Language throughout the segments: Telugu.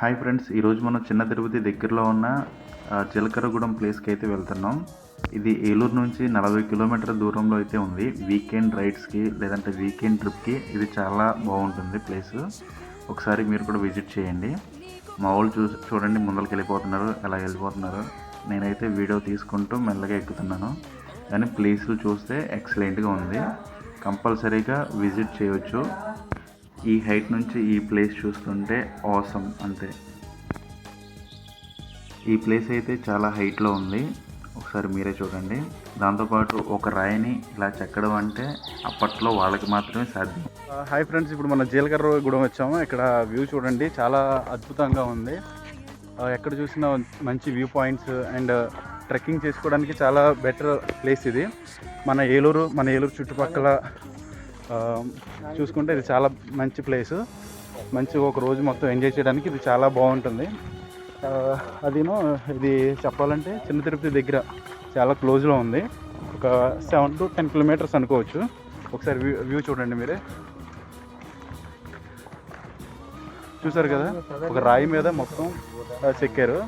హాయ్ ఫ్రెండ్స్, ఈరోజు మనం చిన్న తిరుపతి దగ్గరలో ఉన్న చిలకరగూడెం ప్లేస్కి అయితే వెళ్తున్నాం. ఇది ఏలూరు నుంచి 40 కిలోమీటర్ల దూరంలో అయితే ఉంది. వీకెండ్ రైడ్స్కి లేదంటే వీకెండ్ ట్రిప్కి ఇది చాలా బాగుంటుంది ప్లేస్. ఒకసారి మీరు కూడా విజిట్ చేయండి. మా వాళ్ళు చూడండి, ముందరికి వెళ్ళిపోతున్నారు, ఎలా వెళ్ళిపోతున్నారు. నేనైతే వీడియో తీసుకుంటూ మెల్లగా ఎక్కుతున్నాను. కానీ ప్లేసులు చూస్తే ఎక్సలెంట్గా ఉంది. కంపల్సరీగా విజిట్ చేయవచ్చు. ఈ హైట్ నుంచి ఈ ప్లేస్ చూస్తుంటే ఆసమ్ అంతే. ఈ ప్లేస్ అయితే చాలా హైట్లో ఉంది, ఒకసారి మీరే చూడండి. దాంతోపాటు ఒక రాయిని ఇలా చెక్కడం అంటే అప్పట్లో వాళ్ళకి మాత్రమే సాధ్యం. హాయ్ ఫ్రెండ్స్, ఇప్పుడు మన జీలకర్రగూడెం వచ్చాము. ఇక్కడ వ్యూ చూడండి, చాలా అద్భుతంగా ఉంది. ఎక్కడ చూసినా మంచి వ్యూ పాయింట్స్ అండ్ ట్రెక్కింగ్ చేసుకోవడానికి చాలా బెటర్ ప్లేస్ ఇది. మన ఏలూరు చుట్టుపక్కల చూసుకుంటే ఇది చాలా మంచి ప్లేస్. మంచి ఒక రోజు మొత్తం ఎంజాయ్ చేయడానికి ఇది చాలా బాగుంటుంది. అదిను ఇది చెప్పాలంటే చిన్న తిరుపతి దగ్గర చాలా క్లోజ్లో ఉంది. ఒక 7 to 10 కిలోమీటర్స్ అనుకోవచ్చు. ఒకసారి వ్యూ చూడండి మీరే. చూసారు కదా, ఒక రాయి మీద మొత్తం చెక్కారు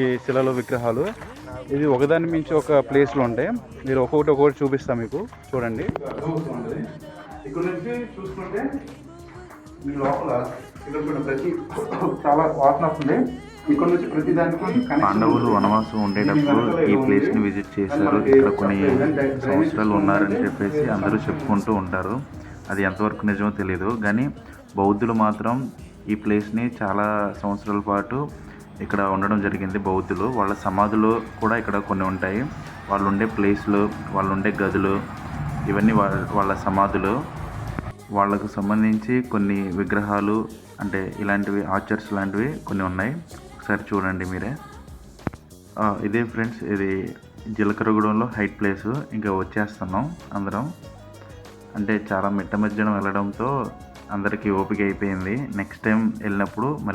ఈ శిలలో విగ్రహాలు. ఇది ఒకదాని మించి ఒక ప్లేస్లో ఉంటాయి. మీరు ఒక్కొక్కటి చూపిస్తాను మీకు, చూడండి. ఇక్కడ నుంచి చూసుకుంటే మీ లోపల ఇక్కడ ప్రతి చాలా వాసన వస్తుంది. ఇక్కడ నుంచి ప్రతి దానికి పాండవులు వనవాసం ఉండేటప్పుడు ఈ ప్లేస్ని విజిట్ చేశారు. ఇక్కడ కొన్ని సంవత్సరాలు ఉన్నారని చెప్పేసి అందరూ చెప్పుకుంటూ ఉంటారు. అది ఎంతవరకు నిజమో తెలియదు, కానీ బౌద్ధులు మాత్రం ఈ ప్లేస్ని చాలా సంవత్సరాల పాటు ఇక్కడ ఉండడం జరిగింది. బౌద్ధులు వాళ్ళ సమాధులు కూడా ఇక్కడ కొన్ని ఉంటాయి. వాళ్ళు ఉండే ప్లేస్లు, వాళ్ళు ఉండే గదులు, ఇవన్నీ వాళ్ళ సమాధులు. వాళ్ళకు సంబంధించి కొన్ని విగ్రహాలు అంటే ఇలాంటివి ఆర్చర్స్ లాంటివి కొన్ని ఉన్నాయి. ఒకసారి చూడండి మీరే. ఇదే ఫ్రెండ్స్, ఇది జీలకర్రగూడెంలో హైట్ ప్లేసు. ఇంకా వచ్చేస్తున్నాం అందరం. అంటే చాలా మిట్ట మధ్యాహ్నం వెళ్ళడంతో అందరికీ ఓపిక అయిపోయింది. నెక్స్ట్ టైం వెళ్ళినప్పుడు మళ్ళీ